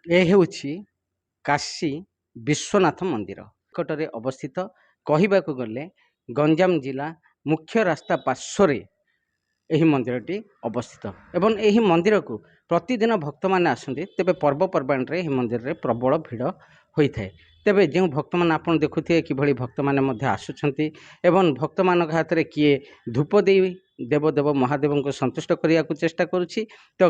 ଏ ହେଉଛି କାଶୀ ବିଶ୍ୱନାଥ ମନ୍ଦିର ନିକଟରେ ଅବସ୍ଥିତ। କହିବାକୁ ଗଲେ ଗଞ୍ଜାମ ଜିଲ୍ଲା ମୁଖ୍ୟ ରାସ୍ତା ପାର୍ଶ୍ୱରେ ଏହି ମନ୍ଦିରଟି ଅବସ୍ଥିତ ଏବଂ ଏହି ମନ୍ଦିରକୁ ପ୍ରତିଦିନ ଭକ୍ତମାନେ ଆସନ୍ତି। ତେବେ ପର୍ବପର୍ବାଣିରେ ଏହି ମନ୍ଦିରରେ ପ୍ରବଳ ଭିଡ଼ ହୋଇଥାଏ। ତେବେ ଯେଉଁ ଭକ୍ତମାନେ ଆପଣ ଦେଖୁଥିବେ କିଭଳି ଭକ୍ତମାନେ ମଧ୍ୟ ଆସୁଛନ୍ତି ଏବଂ ଭକ୍ତମାନଙ୍କ ହାତରେ କିଏ ଧୂପ ଦେଇ ଦେବଦେବ ମହାଦେବଙ୍କୁ ସନ୍ତୁଷ୍ଟ କରିବାକୁ ଚେଷ୍ଟା କରୁଛି, ତ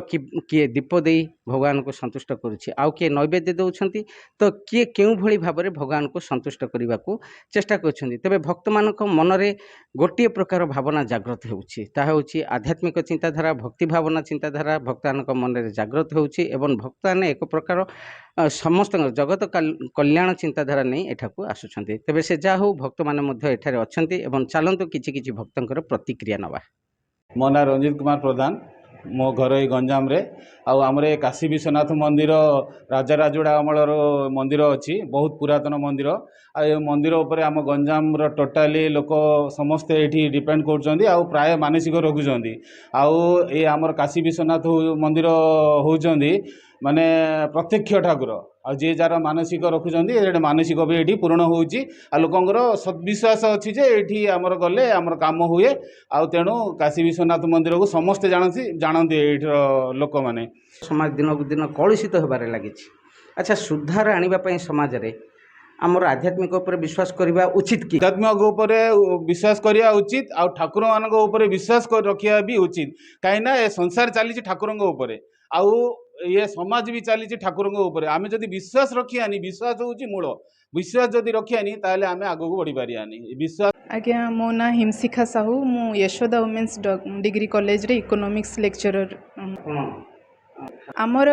କିଏ ଦୀପ ଦେଇ ଭଗବାନଙ୍କୁ ସନ୍ତୁଷ୍ଟ କରୁଛି, ଆଉ କିଏ ନୈବେଦ୍ୟ ଦେଉଛନ୍ତି, ତ କିଏ କେଉଁଭଳି ଭାବରେ ଭଗବାନଙ୍କୁ ସନ୍ତୁଷ୍ଟ କରିବାକୁ ଚେଷ୍ଟା କରୁଛନ୍ତି। ତେବେ ଭକ୍ତମାନଙ୍କ ମନରେ ଗୋଟିଏ ପ୍ରକାର ଭାବନା ଜାଗ୍ରତ ହେଉଛି, ତାହା ହେଉଛି ଆଧ୍ୟାତ୍ମିକ ଚିନ୍ତାଧାରା, ଭକ୍ତି ଭାବନା ଚିନ୍ତାଧାରା ଭକ୍ତମାନଙ୍କ ମନରେ ଜାଗ୍ରତ ହେଉଛି ଏବଂ ଭକ୍ତମାନେ ଏକ ପ୍ରକାର ସମସ୍ତଙ୍କର ଜଗତ କଲ୍ୟାଣ ଚିନ୍ତାଧାରା ନେଇ ଏଠାକୁ ଆସୁଛନ୍ତି। ତେବେ ସେ ଯାହା ହେଉ ଭକ୍ତମାନେ ମଧ୍ୟ ଏଠାରେ ଅଛନ୍ତି ଏବଂ ଚାଲନ୍ତୁ କିଛି କିଛି ଭକ୍ତଙ୍କର ପ୍ରତିକ୍ରିୟା ନେବା। ମୋ ନାଁ ରଞ୍ଜିତ କୁମାର ପ୍ରଧାନ, ମୋ ଘର ଏଇ ଗଞ୍ଜାମରେ। ଆଉ ଆମର ଏ କାଶୀ ବିଶ୍ୱନାଥ ମନ୍ଦିର ରାଜରାଜୁଡ଼ା ଅମଳର ମନ୍ଦିର ଅଛି, ବହୁତ ପୁରାତନ ମନ୍ଦିର। ଆଉ ଏ ମନ୍ଦିର ଉପରେ ଆମ ଗଞ୍ଜାମର ଟୋଟାଲି ଲୋକ ସମସ୍ତେ ଏଇଠି ଡିପେଣ୍ଡ କରୁଛନ୍ତି ଆଉ ପ୍ରାୟ ମାନସିକ ରଖୁଛନ୍ତି। ଆଉ ଏ ଆମର କାଶୀ ବିଶ୍ୱନାଥ ମନ୍ଦିର ହେଉଛନ୍ତି ମାନେ ପ୍ରତ୍ୟକ୍ଷ ଠାକୁର। ଆଉ ଯିଏ ଯାହାର ମାନସିକ ରଖୁଛନ୍ତି ଏଠି ମାନସିକ ବି ଏଠି ପୂରଣ ହେଉଛି। ଆଉ ଲୋକଙ୍କର ସଦ୍ବିଶ୍ୱାସ ଅଛି ଯେ ଏଇଠି ଆମର ଗଲେ ଆମର କାମ ହୁଏ। ଆଉ ତେଣୁ କାଶୀ ବିଶ୍ୱନାଥ ମନ୍ଦିରକୁ ସମସ୍ତେ ଜାଣନ୍ତି ଏଇଠିର ଲୋକମାନେ। ସମାଜ ଦିନକୁ ଦିନ କଳୁଷିତ ହେବାରେ ଲାଗିଛି। ଆଚ୍ଛା, ସୁଧାର ଆଣିବା ପାଇଁ ସମାଜରେ ଆମର ଆଧ୍ୟାତ୍ମିକ ଉପରେ ବିଶ୍ୱାସ କରିବା ଉଚିତ କି? ଆଧ୍ୟାତ୍ମିକ ଉପରେ ବିଶ୍ୱାସ କରିବା ଉଚିତ ଆଉ ଠାକୁରମାନଙ୍କ ଉପରେ ବିଶ୍ୱାସ ରଖିବା ବି ଉଚିତ। କାହିଁକିନା ଏ ସଂସାର ଚାଲିଛି ଠାକୁରଙ୍କ ଉପରେ, ଆଉ ଇଏ ସମାଜ ବି ଚାଲିଛି ଠାକୁରଙ୍କ ଉପରେ। ଆମେ ଯଦି ବିଶ୍ୱାସ ରଖିବାନି, ବିଶ୍ୱାସ ହେଉଛି ମୂଳ, ବିଶ୍ୱାସ ଯଦି ରଖିବାନି ତାହେଲେ ଆମେ ଆଗକୁ ବଢ଼ିପାରିବାନି। ବିଶ୍ୱାସ ଆଜ୍ଞା, ମୋ ନାଁ ହିମଶିଖା ସାହୁ, ମୁଁ ୟଶୋଦା ଓମେନ୍ସ ଡିଗ୍ରୀ କଲେଜରେ ଇକୋନୋମିକ୍ସ ଲେକ୍ଚରର। ଆମର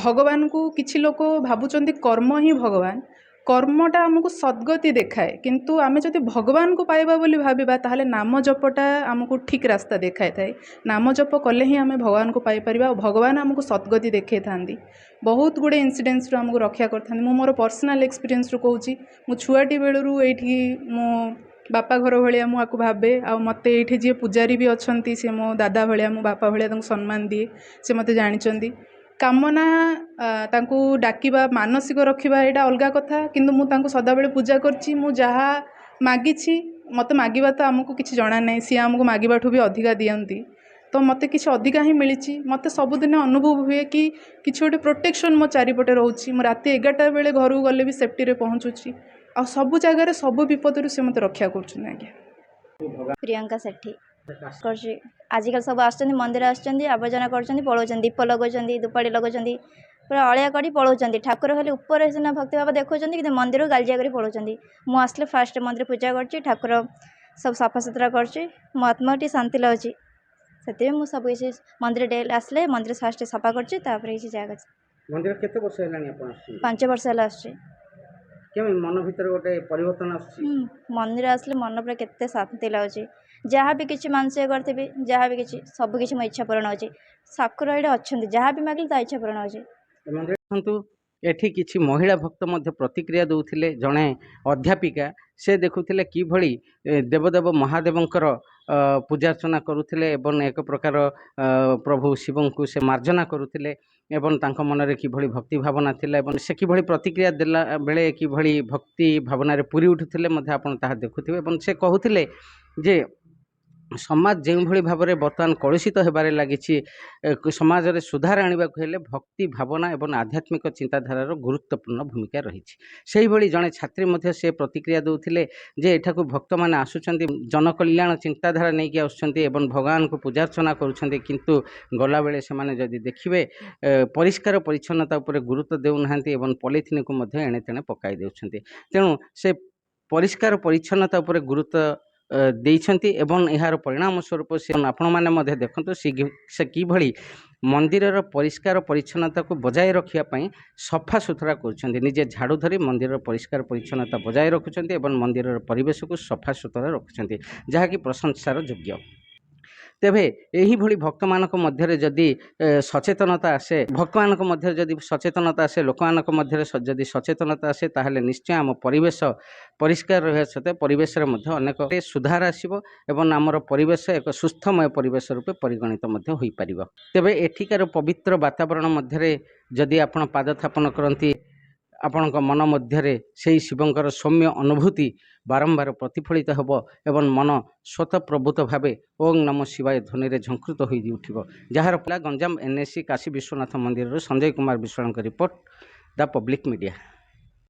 ଭଗବାନଙ୍କୁ କିଛି ଲୋକ ଭାବୁଛନ୍ତି କର୍ମ ହିଁ ଭଗବାନ। କର୍ମଟା ଆମକୁ ସଦ୍ଗତି ଦେଖାଏ, କିନ୍ତୁ ଆମେ ଯଦି ଭଗବାନଙ୍କୁ ପାଇବା ବୋଲି ଭାବିବା ତାହେଲେ ନାମ ଜପଟା ଆମକୁ ଠିକ୍ ରାସ୍ତା ଦେଖାଇଥାଏ। ନାମ ଜପ କଲେ ହିଁ ଆମେ ଭଗବାନଙ୍କୁ ପାଇପାରିବା ଆଉ ଭଗବାନ ଆମକୁ ସଦ୍ଗତି ଦେଖାଇଥାନ୍ତି। ବହୁତ ଗୁଡ଼ିଏ ଇନସିଡେନ୍ସରୁ ଆମକୁ ରକ୍ଷା କରିଥାନ୍ତି। ମୁଁ ମୋର ପର୍ସନାଲ୍ ଏକ୍ସପିରିଏନ୍ସରୁ କହୁଛି। ମୁଁ ଛୁଆଟି ବେଳରୁ ଏଇଠି ମୋ ବାପା ଘର ଭଳିଆ ମୁଁ ଆକୁ ଭାବେ। ଆଉ ମୋତେ ଏଇଠି ଯିଏ ପୂଜାରୀ ବି ଅଛନ୍ତି ସେ ମୋ ଦାଦା ଭଳିଆ, ମୋ ବାପା ଭଳିଆ ତାଙ୍କୁ ସମ୍ମାନ ଦିଏ। ସେ ମୋତେ ଜାଣିଛନ୍ତି। କାମନା ତାଙ୍କୁ ଡାକିବା, ମାନସିକ ରଖିବା ଏଇଟା ଅଲଗା କଥା, କିନ୍ତୁ ମୁଁ ତାଙ୍କୁ ସଦାବେଳେ ପୂଜା କରିଛି। ମୁଁ ଯାହା ମାଗିଛି, ମୋତେ ମାଗିବା ତ ଆମକୁ କିଛି ଜଣା ନାହିଁ, ସିଏ ଆମକୁ ମାଗିବାଠୁ ବି ଅଧିକା ଦିଅନ୍ତି। ତ ମୋତେ କିଛି ଅଧିକା ହିଁ ମିଳିଛି। ମୋତେ ସବୁଦିନ ଅନୁଭବ ହୁଏ କି କିଛି ଗୋଟେ ପ୍ରୋଟେକ୍ସନ୍ ମୋ ଚାରିପଟେ ରହୁଛି। ମୁଁ ରାତି 11ଟା ବେଳେ ଘରକୁ ଗଲେ ବି ସେଫ୍ଟିରେ ପହଞ୍ଚୁଛି। ଆଉ ସବୁ ଜାଗାରେ ସବୁ ବିପଦରୁ ସେ ମୋତେ ରକ୍ଷା କରୁଛନ୍ତି। ଆଜ୍ଞା, ପ୍ରିୟଙ୍କା ସେଠି କରୁଛି। ଆଜିକାଲି ସବୁ ଆସୁଛନ୍ତି, ମନ୍ଦିର ଆସୁଛନ୍ତି, ଆବର୍ଜନା କରୁଛନ୍ତି, ପଳାଉଛନ୍ତି, ଦୀପ ଲଗାଉଛନ୍ତି, ଧୂପାଡ଼ି ଲଗାଉଛନ୍ତି, ପୁରା ଅଳିଆ କରି ପଳାଉଛନ୍ତି। ଠାକୁର ଖାଲି ଉପରେ ସିନା ଭକ୍ତିଭାବ ଦେଖାଉଛନ୍ତି, କିନ୍ତୁ ମନ୍ଦିରକୁ ଗାଲିଜା କରି ପଳାଉଛନ୍ତି। ମୁଁ ଆସିଲେ ଫାଷ୍ଟ ମନ୍ଦିର ପୂଜା କରୁଛି, ଠାକୁର ସବୁ ସଫାସୁତୁରା କରୁଛି, ମୋ ଆତ୍ମାକୁ ଟିକେ ଶାନ୍ତି ଲାଗୁଛି। ସେଥିପାଇଁ ମୁଁ ସବୁକିଛି ମନ୍ଦିର ଡେଲି ଆସିଲେ ମନ୍ଦିର ଫାଷ୍ଟ ସଫା କରୁଛି, ତାପରେ କିଛି ଜାଗା ଅଛି। ମନ୍ଦିର କେତେ ବର୍ଷ ହେଲାଣି ଆପଣ ଆସୁଛନ୍ତି? 5 ବର୍ଷ ହେଲା ଆସୁଛି। କେମିତି ମନ ଭିତରେ ଗୋଟେ ପରିବର୍ତ୍ତନ ଆସୁଛି? ମନ୍ଦିର ଆସିଲେ ମନ ପୁରା କେତେ ଶାନ୍ତି ଲାଗୁଛି। ଯାହା ବି କିଛି ମାନସିକ କରିଥିବି, ଯାହା ବି କିଛି ସବୁ କିଛି ମୋ ଇଚ୍ଛା ପୂରଣ ହେଉଛି। ଠାକୁର ଏଇଠି ଅଛନ୍ତି, ଯାହା ବି ମାଗିଲେ ତା ଇଚ୍ଛା ପୂରଣ ହେଉଛି। ମନ୍ଦିର ଦେଖନ୍ତୁ, ଏଠି କିଛି ମହିଳା ଭକ୍ତ ମଧ୍ୟ ପ୍ରତିକ୍ରିୟା ଦେଉଥିଲେ। ଜଣେ ଅଧ୍ୟାପିକା, ସେ ଦେଖୁଥିଲେ କିଭଳି ଦେବଦେବ ମହାଦେବଙ୍କର ପୂଜାର୍ଚ୍ଚନା କରୁଥିଲେ ଏବଂ ଏକ ପ୍ରକାର ପ୍ରଭୁ ଶିବଙ୍କୁ ସେ ମାର୍ଜନା କରୁଥିଲେ ଏବଂ ତାଙ୍କ ମନରେ କିଭଳି ଭକ୍ତି ଭାବନା ଥିଲା ଏବଂ ସେ କିଭଳି ପ୍ରତିକ୍ରିୟା ଦେଲା ବେଳେ କିଭଳି ଭକ୍ତି ଭାବନାରେ ପୁରି ଉଠୁଥିଲେ ମଧ୍ୟ ଆପଣ ତାହା ଦେଖୁଥିବେ। ଏବଂ ସେ କହୁଥିଲେ ଯେ ସମାଜ ଯେଉଁଭଳି ଭାବରେ ବର୍ତ୍ତମାନ କଳୁଷିତ ହେବାରେ ଲାଗିଛି, ସମାଜରେ ସୁଧାର ଆଣିବାକୁ ହେଲେ ଭକ୍ତି ଭାବନା ଏବଂ ଆଧ୍ୟାତ୍ମିକ ଚିନ୍ତାଧାରାର ଗୁରୁତ୍ୱପୂର୍ଣ୍ଣ ଭୂମିକା ରହିଛି। ସେହିଭଳି ଜଣେ ଛାତ୍ରୀ ମଧ୍ୟ ସେ ପ୍ରତିକ୍ରିୟା ଦେଉଥିଲେ ଯେ ଏଠାକୁ ଭକ୍ତମାନେ ଆସୁଛନ୍ତି, ଜନକଲ୍ୟାଣ ଚିନ୍ତାଧାରା ନେଇକି ଆସୁଛନ୍ତି ଏବଂ ଭଗବାନଙ୍କୁ ପୂଜାର୍ଚ୍ଚନା କରୁଛନ୍ତି, କିନ୍ତୁ ଗଲାବେଳେ ସେମାନେ ଯଦି ଦେଖିବେ ପରିଷ୍କାର ପରିଚ୍ଛନ୍ନତା ଉପରେ ଗୁରୁତ୍ୱ ଦେଉନାହାନ୍ତି ଏବଂ ପଲିଥିନକୁ ମଧ୍ୟ ଏଣେତେଣେ ପକାଇ ଦେଉଛନ୍ତି। ତେଣୁ ସେ ପରିଷ୍କାର ପରିଚ୍ଛନ୍ନତା ଉପରେ ଗୁରୁତ୍ୱ ଦେଇଛନ୍ତି ଏବଂ ଏହାର ପରିଣାମ ସ୍ୱରୂପ ସେ ଆପଣମାନେ ମଧ୍ୟ ଦେଖନ୍ତୁ ସେ କିଭଳି ମନ୍ଦିରର ପରିଷ୍କାର ପରିଚ୍ଛନ୍ନତାକୁ ବଜାୟ ରଖିବା ପାଇଁ ସଫା ସୁତୁରା କରୁଛନ୍ତି। ନିଜେ ଝାଡ଼ୁ ଧରି ମନ୍ଦିରର ପରିଷ୍କାର ପରିଚ୍ଛନ୍ନତା ବଜାୟ ରଖୁଛନ୍ତି ଏବଂ ମନ୍ଦିରର ପରିବେଶକୁ ସଫା ସୁତୁରା ରଖୁଛନ୍ତି, ଯାହାକି ପ୍ରଶଂସାର ଯୋଗ୍ୟ। ତେବେ ଏହିଭଳି ଭକ୍ତମାନଙ୍କ ମଧ୍ୟରେ ଯଦି ସଚେତନତା ଆସେ, ଭକ୍ତମାନଙ୍କ ମଧ୍ୟରେ ଯଦି ସଚେତନତା ଆସେ, ଲୋକମାନଙ୍କ ମଧ୍ୟରେ ଯଦି ସଚେତନତା ଆସେ, ତାହେଲେ ନିଶ୍ଚୟ ଆମ ପରିବେଶ ପରିଷ୍କାର ରହିବା ସତ୍ତ୍ୱେ ପରିବେଶରେ ମଧ୍ୟ ଅନେକ ସୁଧାର ଆସିବ ଏବଂ ଆମର ପରିବେଶ ଏକ ସୁସ୍ଥମୟ ପରିବେଶ ରୂପେ ପରିଗଣିତ ମଧ୍ୟ ହୋଇପାରିବ। ତେବେ ଏଠିକାର ପବିତ୍ର ବାତାବରଣ ମଧ୍ୟରେ ଯଦି ଆପଣ ପାଦଥାପନ କରନ୍ତି, ଆପଣଙ୍କ ମନ ମଧ୍ୟରେ ସେହି ଶିବଙ୍କର ସୌମ୍ୟ ଅନୁଭୂତି ବାରମ୍ବାର ପ୍ରତିଫଳିତ ହେବ ଏବଂ ମନ ସ୍ୱତଃପ୍ରବୃତ୍ତ ଭାବେ ଓଂ ନମ ଶିବାୟ ଧ୍ୱନିରେ ଝଙ୍କୃତ ହୋଇ ଉଠିବ। ଯାହାର ପିଲା ଗଞ୍ଜାମ NSC କାଶୀ ବିଶ୍ୱନାଥ ମନ୍ଦିରରୁ ସଞ୍ଜୟ କୁମାର ବିଶ୍ୱାଳଙ୍କ ରିପୋର୍ଟ, ଦ ପବ୍ଲିକ୍ ମିଡ଼ିଆ।